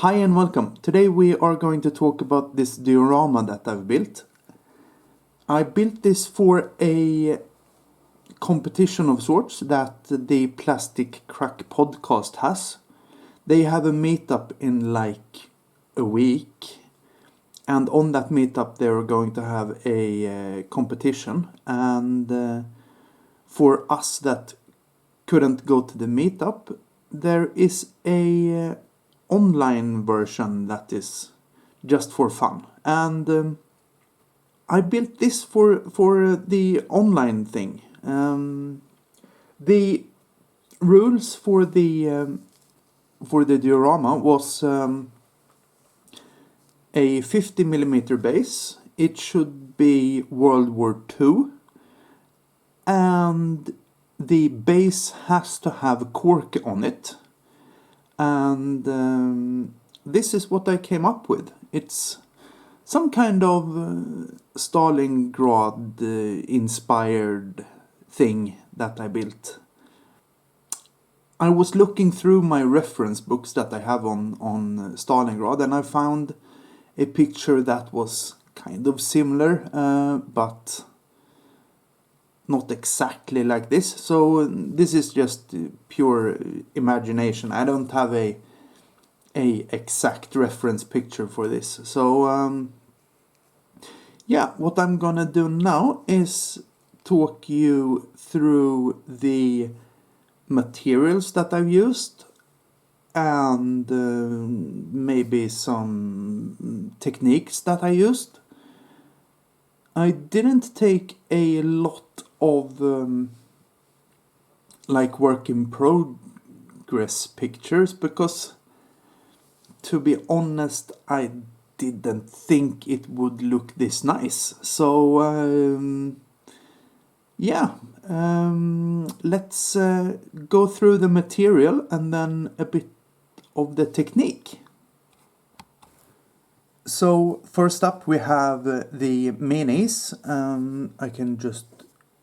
Hi and welcome. Today we are going to talk about this diorama that I've built. I built this for a competition of sorts that the Plastic Crack podcast has. They have a meetup in like a week, and on that meetup they are going to have a competition, and for us that couldn't go to the meetup, there is a online version that is just for fun, and I built this for the online thing. The rules for the diorama was a 50mm base. It should be World War II, and the base has to have cork on it. And this is what I came up with. It's some kind of Stalingrad inspired thing that I built. I was looking through my reference books that I have on Stalingrad, and I found a picture that was kind of similar, but not exactly like this. So this is just pure imagination. I don't have a exact reference picture for this. So yeah, what I'm gonna do now is talk you through the materials that I've used, and maybe some techniques that I used. I didn't take a lot of like work in progress pictures because, to be honest, I didn't think it would look this nice. So yeah, let's go through the material and then a bit of the technique. So first up we have the minis. I can just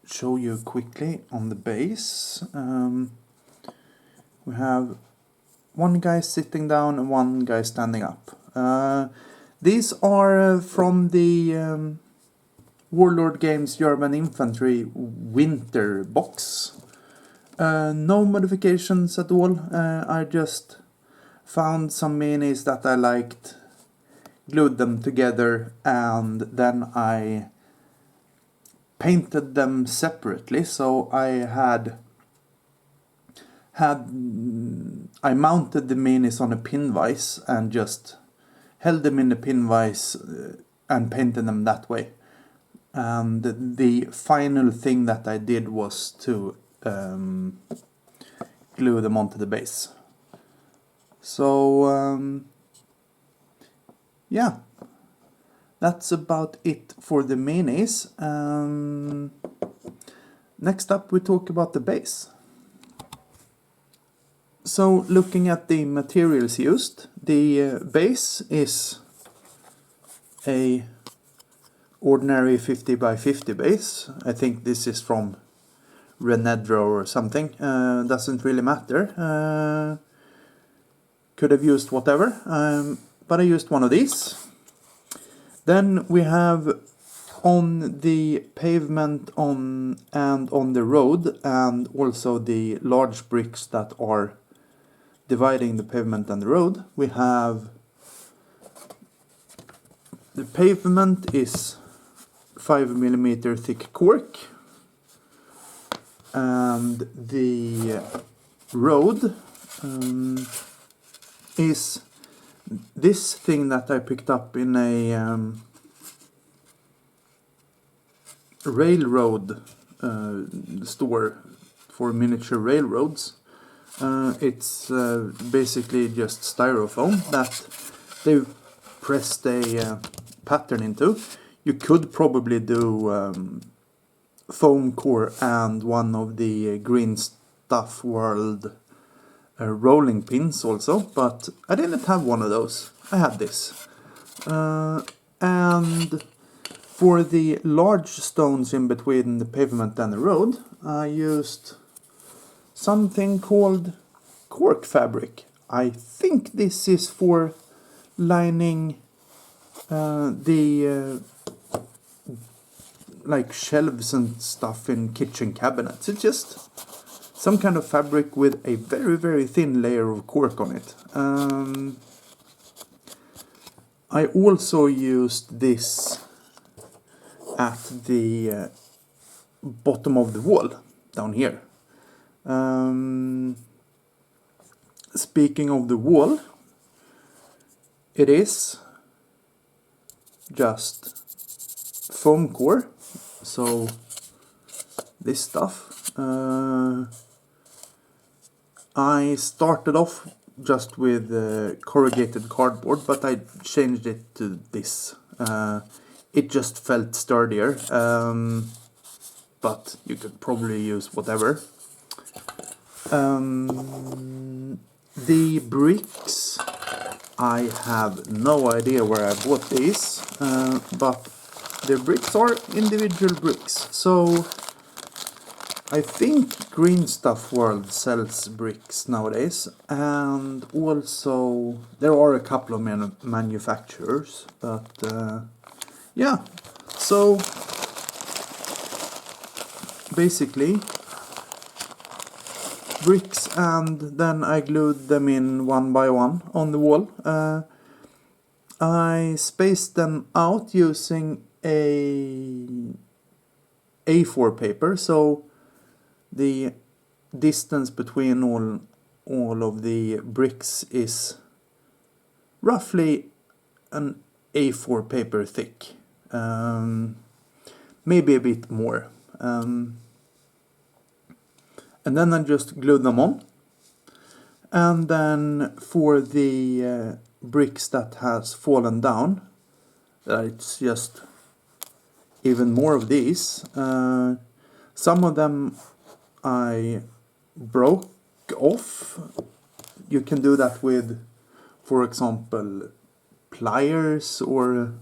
show you quickly on the base. We have one guy sitting down and one guy standing up. These are from the Warlord Games German Infantry Winter box. No modifications at all. I just found some minis that I liked, glued them together, and then I painted them separately. So I mounted the minis on a pin vise and just held them in the pin vise and painted them that way. And the final thing that I did was to glue them onto the base. So yeah, that's about it for the minis. Next up we talk about the base. So looking at the materials used, the base is a ordinary 50x50 base. I think this is from Renedro or something. Doesn't really matter. Could have used whatever, but I used one of these. Then we have on the pavement and on the road, and also the large bricks that are dividing the pavement and the road, we have the pavement is 5mm thick cork, and the road is this thing that I picked up in a railroad store for miniature railroads. It's basically just styrofoam that they've pressed a pattern into. You could probably do foam core and one of the Green Stuff World rolling pins also, but I didn't have one of those. I had this. And for the large stones in between the pavement and the road, I used something called cork fabric. I think this is for lining the like shelves and stuff in kitchen cabinets. It's just some kind of fabric with a very, very thin layer of cork on it. I also used this at the bottom of the wall down here. Speaking of the wall, it is just foam core, so this stuff. I started off just with corrugated cardboard, but I changed it to this. It just felt sturdier, but you could probably use whatever. The bricks, I have no idea where I bought these, but the bricks are individual bricks. So I think Green Stuff World sells bricks nowadays, and also there are a couple of manufacturers, but yeah, so basically bricks, and then I glued them in one by one on the wall. I spaced them out using a A4 paper, so the distance between all of the bricks is roughly an A4 paper thick, maybe a bit more. And then I just glued them on. And then for the bricks that has fallen down, it's just even more of these. Some of them I broke off. You can do that with, for example, pliers or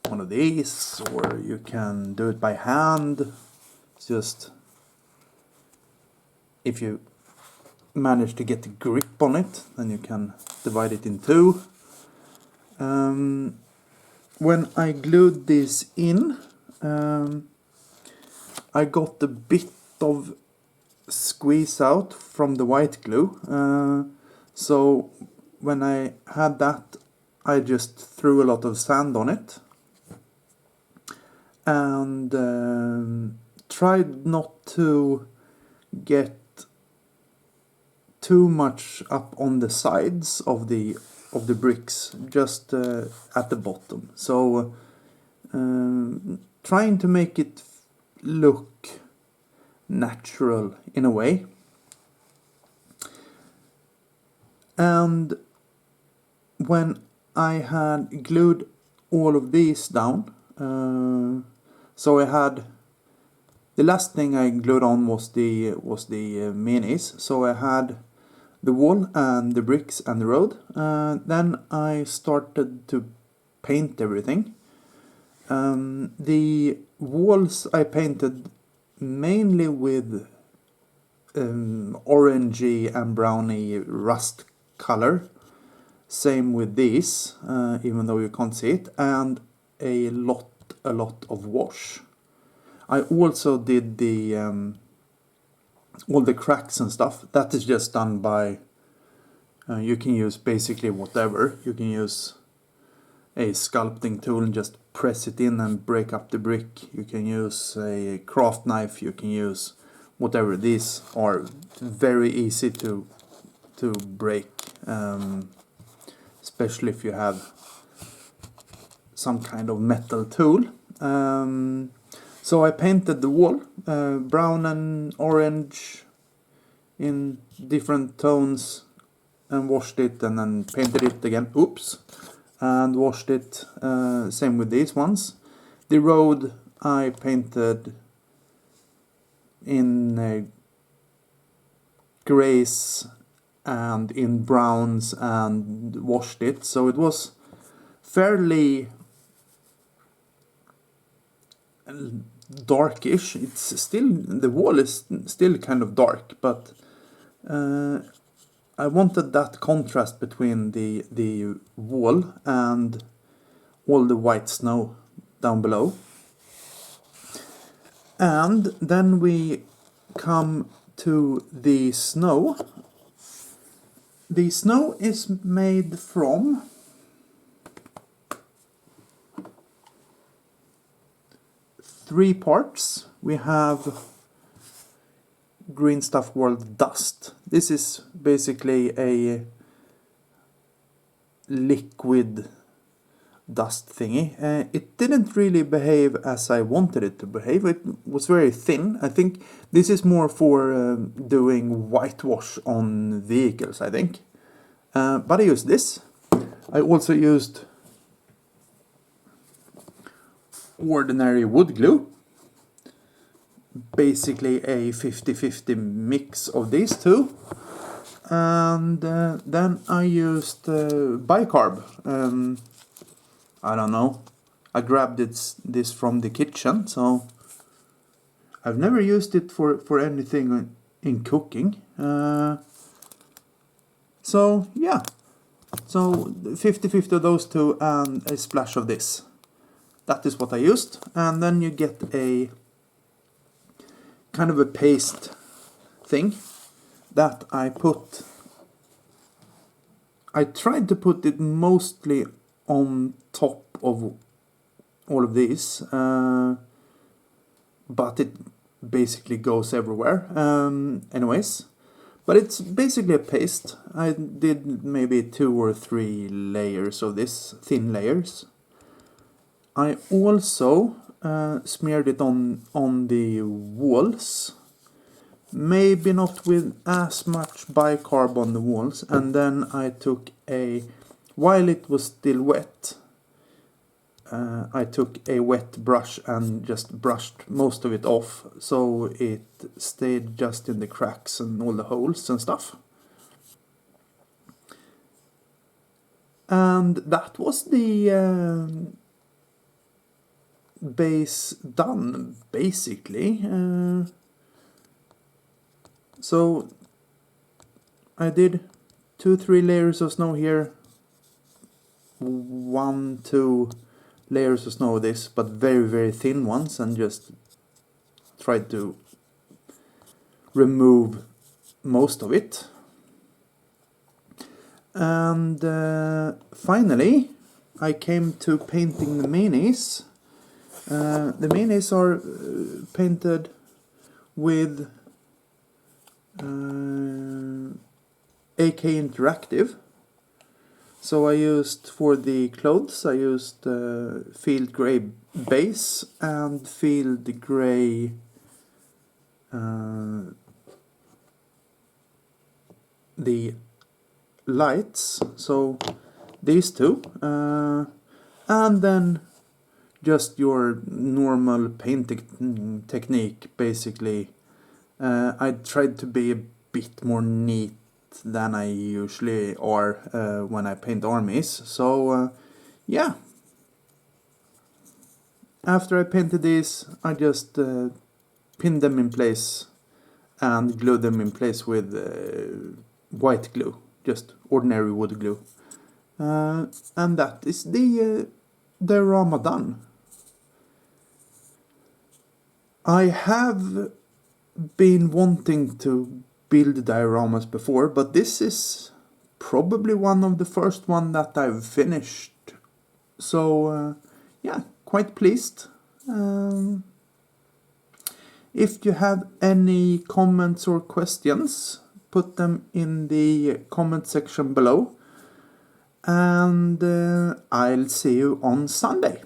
one of these, or you can do it by hand. It's just if you manage to get a grip on it, then you can divide it in two. When I glued this in, I got a bit of squeeze out from the white glue. So when I had that, I just threw a lot of sand on it and tried not to get too much up on the sides of the bricks, just at the bottom. So trying to make it look natural in a way. And when I had glued all of these down, so I had the last thing I glued on was the minis. So I had the wall and the bricks and the road. Then I started to paint everything. The walls I painted mainly with orangey and browny rust color. Same with these, even though you can't see it, and a lot of wash. I also did the all the cracks and stuff. That is just done by you can use basically whatever. You can use a sculpting tool and just press it in and break up the brick. You can use a craft knife. You can use whatever. These are very easy to break, especially if you have some kind of metal tool. So I painted the wall brown and orange in different tones and washed it, and then painted it again. Oops. And washed it. Same with these ones. The road I painted in grays and in browns and washed it. So it was fairly darkish. It's still, the wall is still kind of dark, but I wanted that contrast between the wall and all the white snow down below. And then we come to the snow. The snow is made from three parts. We have Green Stuff World dust. This is basically a liquid dust thingy. It didn't really behave as I wanted it to behave. It was very thin. I think this is more for doing whitewash on vehicles, I think. But I used this. I also used ordinary wood glue. Basically a 50-50 mix of these two. And then I used bicarb. I don't know. I grabbed this from the kitchen, so I've never used it for anything in cooking. So yeah. So 50-50 of those two and a splash of this. That is what I used. And then you get a kind of a paste thing that I tried to put it mostly on top of all of these, but it basically goes everywhere. Anyways, but it's basically a paste. I did maybe 2 or 3 layers of this, thin layers. I also smeared it on the walls. Maybe not with as much bicarb on the walls. And then I took while it was still wet, I took a wet brush and just brushed most of it off, so it stayed just in the cracks and all the holes and stuff. And that was the base done, basically. So I did 2-3 layers of snow here, 1-2 layers of snow of this, but very thin ones, and just tried to remove most of it. And finally I came to painting the minis. The minis are painted with AK Interactive. So I used, for the clothes, I used field grey base and field grey the lights, so these two, and then just your normal painting technique, basically. I tried to be a bit more neat than I usually are when I paint armies. So yeah, after I painted these, I just pinned them in place and glued them in place with white glue, just ordinary wood glue. And that is the diorama done. I have been wanting to build dioramas before, but this is probably one of the first one that I've finished. So yeah, quite pleased. If you have any comments or questions, put them in the comment section below. And I'll see you on Sunday.